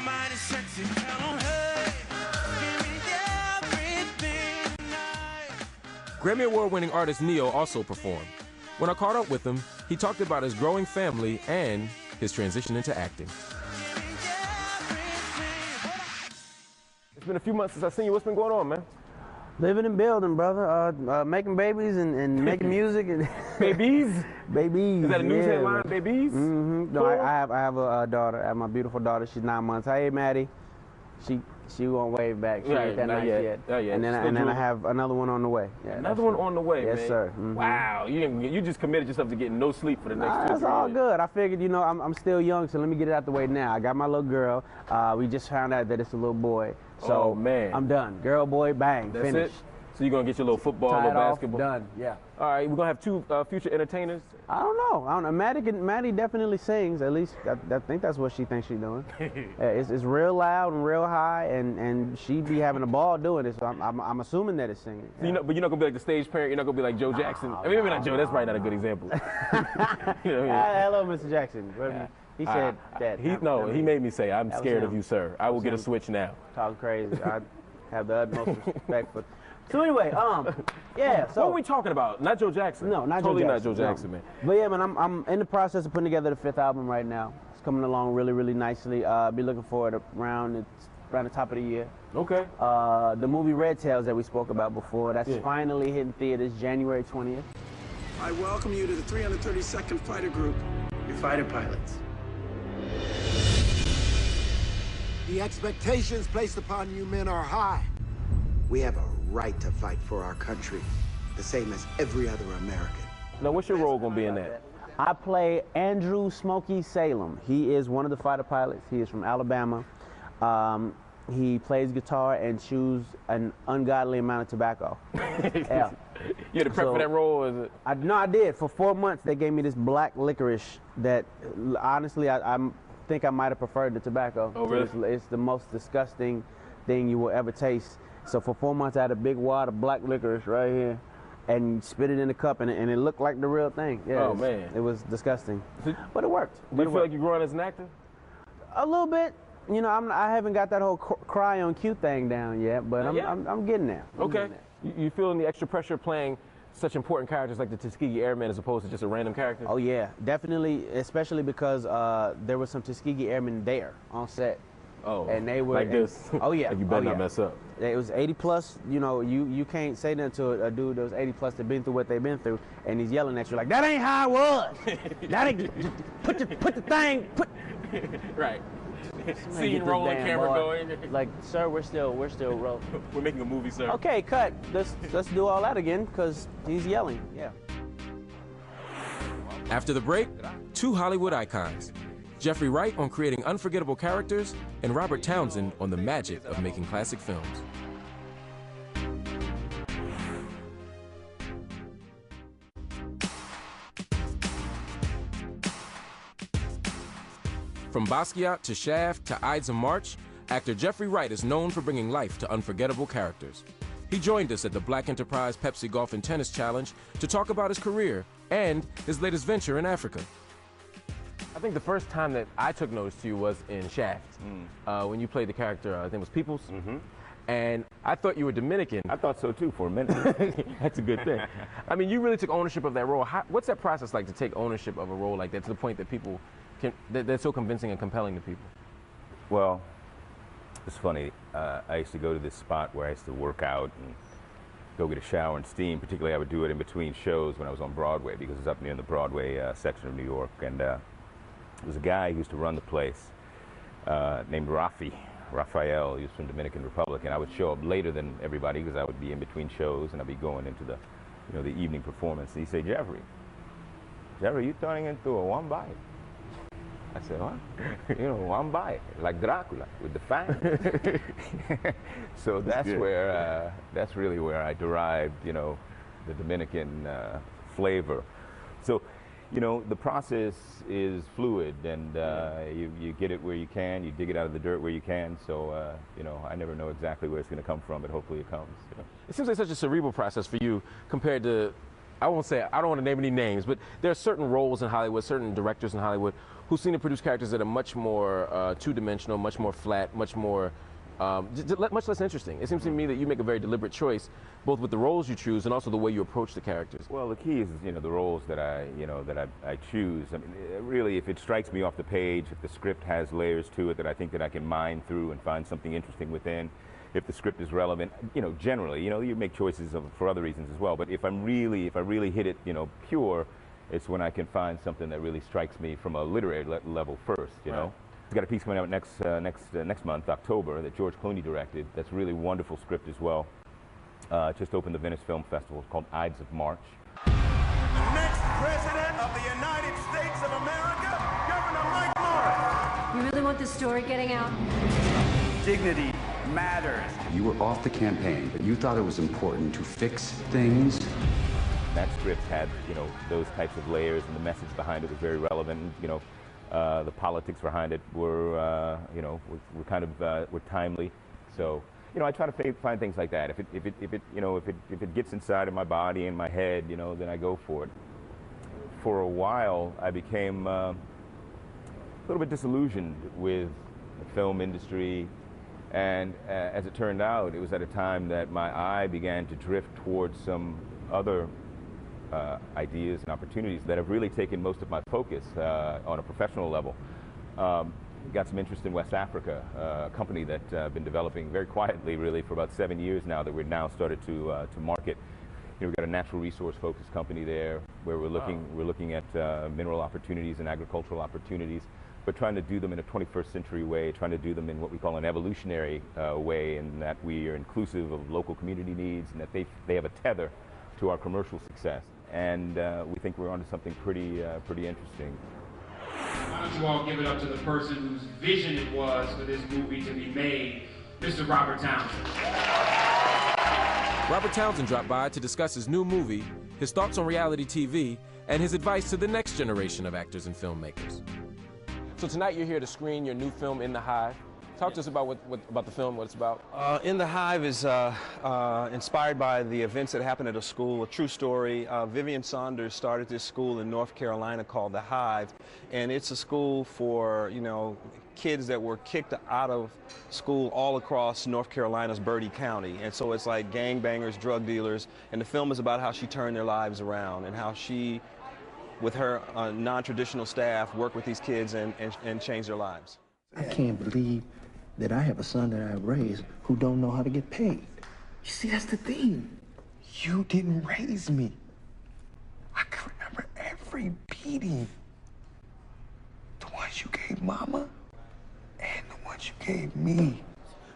mighty sexy. Tell 'em, hey, give me everything tonight. Grammy Award-winning artist Neo also performed. When I caught up with him, he talked about his growing family and his transition into acting. It's been a few months since I've seen you. What's been going on, man? Living and building, brother. Making babies and making music and Babies? babies. Is that a news yeah, headline, babies? Mm-hmm. No, Cool. I have a daughter. I have my beautiful daughter. She's 9 months. Hey, Maddie. She won't wave back. She ain't that nice yet. Oh, yeah. And then I have another one on the way. Yeah, Another one on the way, yes, man. sir. Mm-hmm. Wow, you just committed yourself to getting no sleep for the next 2 or 3 That's all years. good. I figured, I'm still young, so let me get it out the way now. I got my little girl. We just found out that it's a little boy. So Oh, man. I'm done. Girl, boy, bang, That's finished. it? So you're going to get your little football, Tie little it off, basketball? done, yeah. All right, we're going to have 2 future entertainers. I don't know. Maddie definitely sings. At least I think that's what she thinks she's doing. It's real loud and real high, and she be having a ball doing it. So I'm assuming that it's singing. Yeah. But you're not going to be like the stage parent. You're not going to be like Joe Jackson. I mean, maybe not Joe. That's probably not a good example. You know what I mean? Hello, Mr. Jackson. He said that. He made me say, I'm scared of you, sir. I will get a him. switch now. Talking crazy. I have the utmost respect for. So anyway, yeah. So what are we talking about? Not Joe Jackson. No, not totally Joe not Jackson. Joe Jackson, no. man. But yeah, man, I'm in the process of putting together the 5th album right now. It's coming along really, really nicely. Be looking for it around the top of the year. Okay. The movie Red Tails that we spoke about before, that's finally hitting theaters January 20th. I welcome you to the 332nd Fighter Group, your fighter pilots. The expectations placed upon you men are high. We have a right to fight for our country, the same as every other American. Now, what's your role going to be in that? I play Andrew Smokey Salem. He is one of the fighter pilots. He is from Alabama. He plays guitar and chews an ungodly amount of tobacco. Yeah. You had to prep for that role, or is it? I did. For 4 months, they gave me this black licorice that, honestly, I think I might have preferred the tobacco. Oh, really? It's the most disgusting thing you will ever taste. So for 4 months, I had a big wad of black licorice right here and spit it in the cup, and it looked like the real thing. Yeah, Oh, man. It was disgusting. But it worked. Do you feel like you're growing as an actor? A little bit. I haven't got that whole cry on cue thing down yet, but I'm getting there. Okay. You feeling the extra pressure playing such important characters like the Tuskegee Airmen as opposed to just a random character? Oh, yeah, definitely, especially because there were some Tuskegee Airmen there on set. Oh, and they were like this. Oh yeah, Like you better not mess up. It was 80 plus. You can't say nothing to a dude that was 80 plus that been through what they've been through, and he's yelling at you like, "That ain't how it was. That ain't put the thing put." Right. Scene rolling, camera going. Like, sir, we're still rolling. We're making a movie, sir. Okay, cut. Let's do all that again because he's yelling. Yeah. After the break, 2 Hollywood icons. Jeffrey Wright on creating unforgettable characters, and Robert Townsend on the magic of making classic films. From Basquiat to Shaft to Ides of March, actor Jeffrey Wright is known for bringing life to unforgettable characters. He joined us at the Black Enterprise Pepsi Golf and Tennis Challenge to talk about his career and his latest venture in Africa. I think the first time that I took notice to you was in Shaft, when you played the character, I think it was Peoples. And I thought you were Dominican. I thought so too for a minute. That's a good thing. I mean, you really took ownership of that role. What's that process like to take ownership of a role like that to the point that people that's so convincing and compelling to people? Well, it's funny. I used to go to this spot where I used to work out and go get a shower and steam. Particularly, I would do it in between shows when I was on Broadway because it was up near the Broadway section of New York. And there was a guy who used to run the place named Raphael. He was from Dominican Republic, and I would show up later than everybody because I would be in between shows and I'd be going into the, the evening performance. And he'd say, Jeffrey, you turning into a one bite. I said, what? One bite, like Dracula with the fangs. So that's where, that's really where I derived, the Dominican flavor. So, the process is fluid, and you get it where you can, you dig it out of the dirt where you can. So, I never know exactly where it's going to come from, but hopefully it comes. It seems like such a cerebral process for you compared to, I won't say, I don't want to name any names, but there are certain roles in Hollywood, certain directors in Hollywood who seem to produce characters that are much more two-dimensional, much more flat, much more, much less interesting. It seems to me that you make a very deliberate choice, both with the roles you choose and also the way you approach the characters. Well, the key is, the roles that I choose. I mean, really, if it strikes me off the page, if the script has layers to it that I think that I can mine through and find something interesting within, if the script is relevant, generally, you make choices for other reasons as well. But if I really hit it, pure, it's when I can find something that really strikes me from a literary level first, you know. We've got a piece coming out next month, October, that George Clooney directed. That's a really wonderful script as well. Just opened the Venice Film Festival. It's called Ides of March. The next president of the United States of America, Governor Mike Morris. You really want this story getting out? Dignity matters. You were off the campaign, but you thought it was important to fix things. That script had, those types of layers, and the message behind it was very relevant. The politics behind it were, were timely. So, I try to find things like that. If it gets inside of my body and my head, then I go for it. For a while, I became a little bit disillusioned with the film industry. And as it turned out, it was at a time that my eye began to drift towards some other ideas and opportunities that have really taken most of my focus on a professional level. Got some interest in West Africa, a company that I've been developing very quietly, really, for about 7 years now, that we're now started to market. We've got a natural resource focused company there where we're looking at mineral opportunities and agricultural opportunities, but trying to do them in a 21st century way, trying to do them in what we call an evolutionary way, and that we are inclusive of local community needs, and that they have a tether to our commercial success. And we think we're onto something pretty interesting. Why don't you all give it up to the person whose vision it was for this movie to be made, Mr. Robert Townsend. Robert Townsend dropped by to discuss his new movie, his thoughts on reality TV, and his advice to the next generation of actors and filmmakers. So tonight you're here to screen your new film, In the Hive. Talk to us about about the film, what it's about. In the Hive is inspired by the events that happened at a school, a true story. Vivian Saunders started this school in North Carolina called The Hive, and it's a school for, kids that were kicked out of school all across North Carolina's Bertie County. And so it's like gangbangers, drug dealers, and the film is about how she turned their lives around and how she, with her non-traditional staff, worked with these kids and changed their lives. I can't believe that I have a son that I raised who don't know how to get paid. You see, that's the thing. You didn't raise me. I can remember every beating. The ones you gave Mama and the ones you gave me.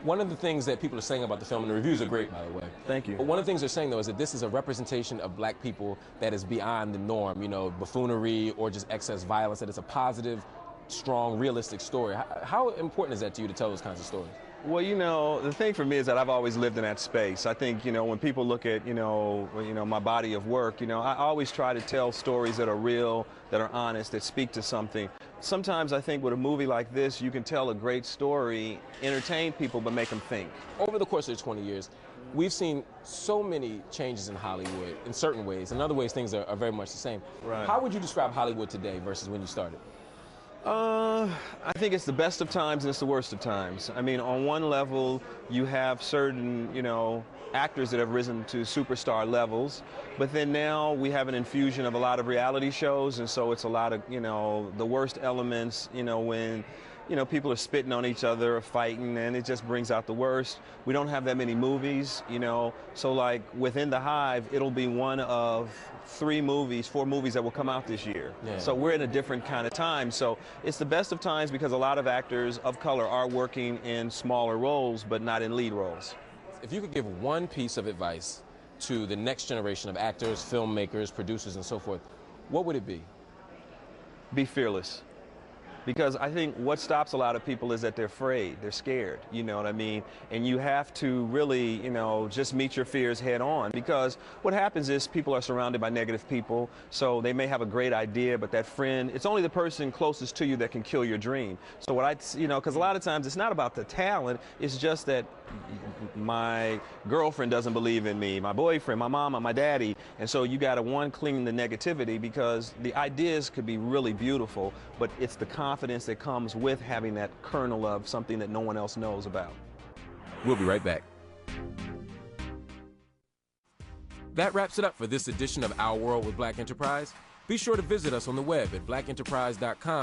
One of the things that people are saying about the film, and the reviews are great, by the way. Thank you. But one of the things they're saying, though, is that this is a representation of black people that is beyond the norm, buffoonery or just excess violence, that it's a positive, strong, realistic story. How important is that to you to tell those kinds of stories? Well, the thing for me is that I've always lived in that space. I think, when people look at, my body of work, I always try to tell stories that are real, that are honest, that speak to something. Sometimes I think with a movie like this, you can tell a great story, entertain people, but make them think. Over the course of the 20 years, we've seen so many changes in Hollywood in certain ways. In other ways, things are very much the same. Right. How would you describe Hollywood today versus when you started? I think it's the best of times and it's the worst of times. I mean, on one level, you have certain, actors that have risen to superstar levels, but then now we have an infusion of a lot of reality shows, and so it's a lot of, the worst elements, when, people are spitting on each other or fighting, and it just brings out the worst. We don't have that many movies, so like within the Hive, it'll be one of 4 movies that will come out this year. Yeah. So we're in a different kind of time. So it's the best of times because a lot of actors of color are working in smaller roles, but not in lead roles. If you could give one piece of advice to the next generation of actors, filmmakers, producers, and so forth, what would it be? Be fearless. Because I think what stops a lot of people is that they're afraid, they're scared, you know what I mean? And you have to really, you know, just meet your fears head on, because what happens is people are surrounded by negative people, so they may have a great idea, but that friend, it's only the person closest to you that can kill your dream. So what you know, because a lot of times it's not about the talent, it's just that my girlfriend doesn't believe in me, my boyfriend, my mama, my daddy, and so you got to clean the negativity, because the ideas could be really beautiful, but it's the confidence that comes with having that kernel of something that no one else knows about. We'll be right back. That wraps it up for this edition of Our World with Black Enterprise. Be sure to visit us on the web at blackenterprise.com.